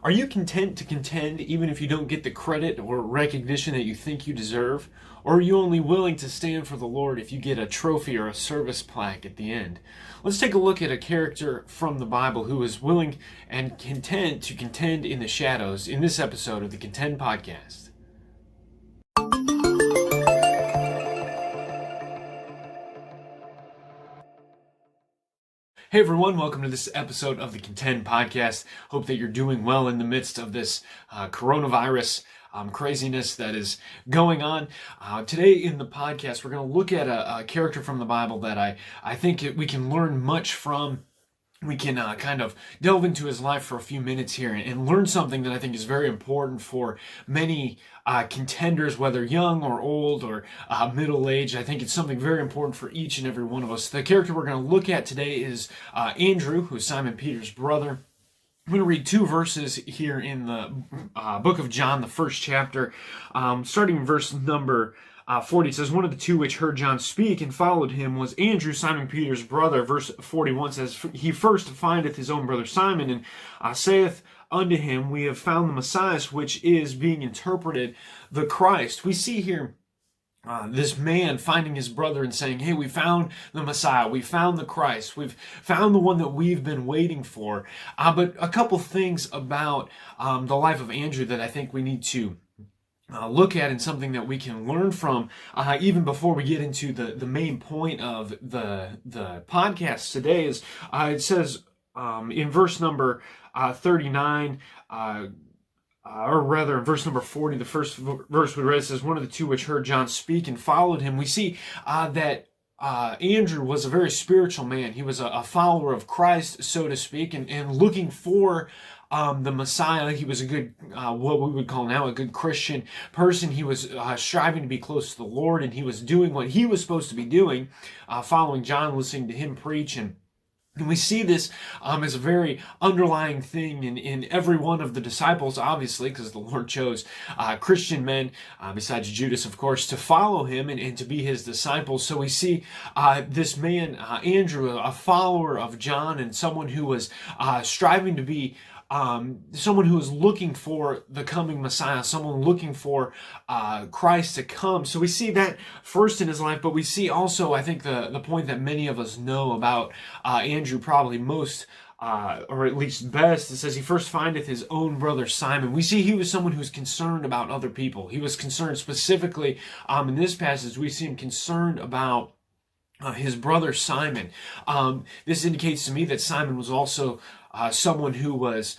Are you content to contend even if you don't get the credit or recognition that you think you deserve? Or are you only willing to stand for the Lord if you get a trophy or a service plaque at the end? Let's take a look at a character from the Bible who is willing and content to contend in the shadows in this episode of the Contend podcast. Hey everyone, welcome to this episode of the Contend podcast. Hope that you're doing well in the midst of this coronavirus craziness that is going on. Today in the podcast, we're going to look at a character from the Bible that I think we can learn much from. We can kind of delve into his life for a few minutes here and learn something that I think is very important for many contenders, whether young or old or middle-aged. I think it's something very important for each and every one of us. The character we're going to look at today is Andrew, who's Simon Peter's brother. I'm going to read two verses here in the book of John, the first chapter, starting in verse number 40. It says, "One of the two which heard John speak and followed him was Andrew, Simon Peter's brother." Verse 41 says, "He first findeth his own brother Simon, and saith unto him, We have found the Messiah," which is being interpreted the Christ. We see here this man finding his brother and saying, "Hey, we found the Messiah, we found the Christ, we've found the one that we've been waiting for." But a couple things about the life of Andrew that I think we need to look at, and something that we can learn from even before we get into the main point of the podcast today is it says in verse number 39, or rather in verse number 40, the first verse we read, says, "One of the two which heard John speak and followed him." We see that Andrew was a very spiritual man. He was a follower of Christ, so to speak, and looking for the Messiah. He was a good, what we would call now a good Christian person. He was striving to be close to the Lord, and he was doing what he was supposed to be doing, following John, listening to him preach. And we see this as a very underlying thing in every one of the disciples, obviously, because the Lord chose Christian men, besides Judas, of course, to follow him and to be his disciples. So we see this man, Andrew, a follower of John, and someone who was striving to be someone who is looking for the coming Messiah, someone looking for Christ to come. So we see that first in his life, but we see also, I think, the point that many of us know about Andrew probably most, or at least best. It says he first findeth his own brother Simon. We see he was someone who was concerned about other people. He was concerned specifically, in this passage, we see him concerned about his brother Simon. This indicates to me that Simon was also someone who was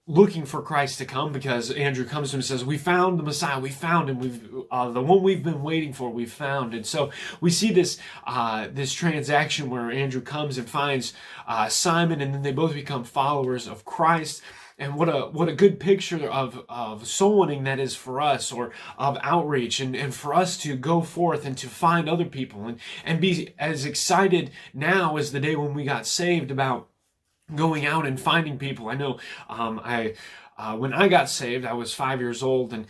looking for Christ to come, because Andrew comes to him and says, "We found the Messiah, we found him, we've the one we've been waiting for, we've found." And so we see this this transaction where Andrew comes and finds Simon, and then they both become followers of Christ. And what a good picture of soul winning that is for us, or of outreach, and for us to go forth and to find other people and be as excited now as the day when we got saved about going out and finding people. I know when I got saved, I was 5 years old, and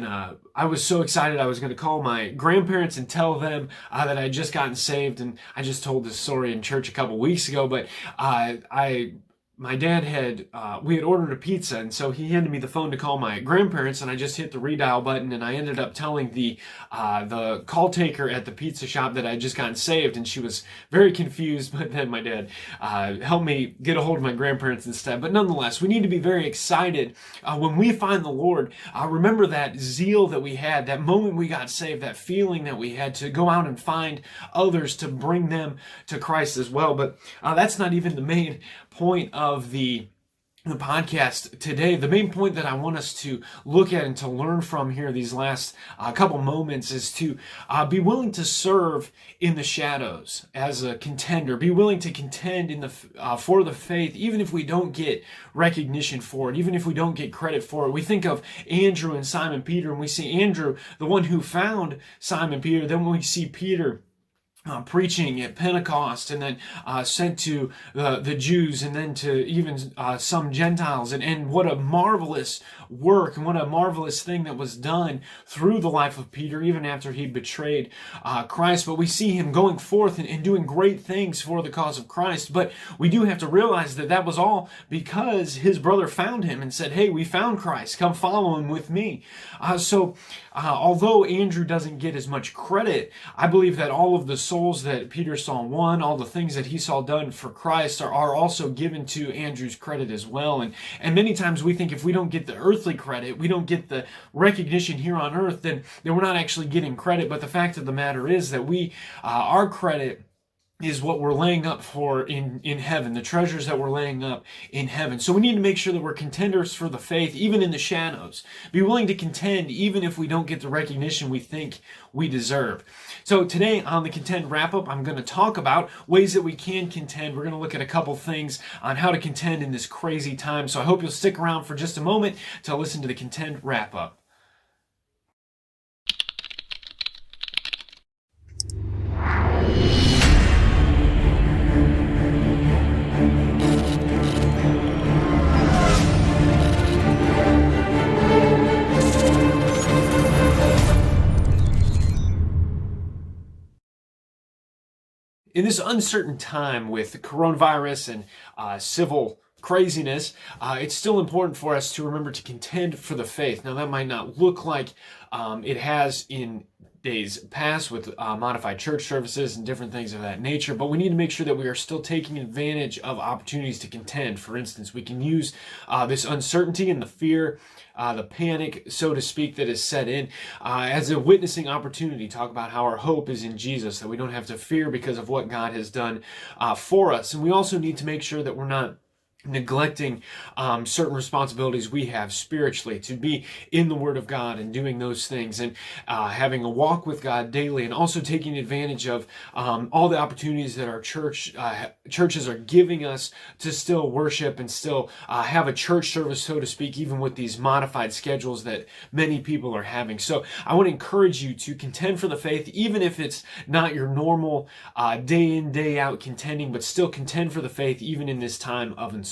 I was so excited I was going to call my grandparents and tell them that I had just gotten saved. And I just told this story in church a couple weeks ago, but my dad we had ordered a pizza, and so he handed me the phone to call my grandparents, and I just hit the redial button, and I ended up telling the call taker at the pizza shop that I had just gotten saved, and she was very confused. But then my dad helped me get a hold of my grandparents instead. But nonetheless, we need to be very excited when we find the Lord. Remember that zeal that we had, that moment we got saved, that feeling that we had to go out and find others, to bring them to Christ as well. But that's not even the main point of the podcast today. The main point that I want us to look at and to learn from here these last couple moments is to be willing to serve in the shadows as a contender. Be willing to contend in the for the faith, even if we don't get recognition for it, even if we don't get credit for it. We think of Andrew and Simon Peter, and we see Andrew, the one who found Simon Peter. Then we see Peter, preaching at Pentecost, and then sent to the Jews, and then to even some Gentiles, and what a marvelous work and what a marvelous thing that was done through the life of Peter, even after he betrayed Christ. But we see him going forth and doing great things for the cause of Christ. But we do have to realize that that was all because his brother found him and said, "Hey, we found Christ, come follow him with me." Although Andrew doesn't get as much credit, I believe that all of the souls that Peter saw won, all the things that he saw done for Christ are also given to Andrew's credit as well. And many times we think if we don't get the earthly credit, we don't get the recognition here on earth, then we're not actually getting credit. But the fact of the matter is that our credit is what we're laying up for in heaven, the treasures that we're laying up in heaven. So we need to make sure that we're contenders for the faith, even in the shadows. Be willing to contend, even if we don't get the recognition we think we deserve. So today on the Contend Wrap-Up, I'm going to talk about ways that we can contend. We're going to look at a couple things on how to contend in this crazy time. So I hope you'll stick around for just a moment to listen to the Contend Wrap-Up. In this uncertain time with coronavirus and civil craziness, it's still important for us to remember to contend for the faith. Now, that might not look like it has in days past with modified church services and different things of that nature, but we need to make sure that we are still taking advantage of opportunities to contend. For instance, we can use this uncertainty and the fear, the panic, so to speak, that is set in as a witnessing opportunity. Talk about how our hope is in Jesus, that we don't have to fear because of what God has done for us. And we also need to make sure that we're not neglecting certain responsibilities we have spiritually, to be in the Word of God and doing those things, and having a walk with God daily, and also taking advantage of all the opportunities that our churches are giving us to still worship and still have a church service, so to speak, even with these modified schedules that many people are having. So I want to encourage you to contend for the faith, even if it's not your normal day in, day out contending, but still contend for the faith even in this time of uncertainty.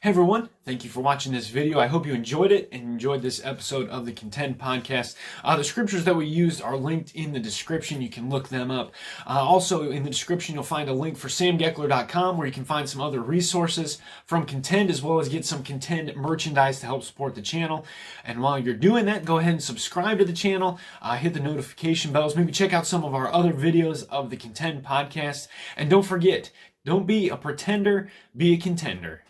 Hey everyone, thank you for watching this video. I hope you enjoyed it and enjoyed this episode of the Contend Podcast. The scriptures that we used are linked in the description. You can look them up. Also in the description, you'll find a link for samgeckler.com where you can find some other resources from Contend, as well as get some Contend merchandise to help support the channel. And while you're doing that, go ahead and subscribe to the channel, hit the notification bells, maybe check out some of our other videos of the Contend Podcast. And don't forget, don't be a pretender, be a contender.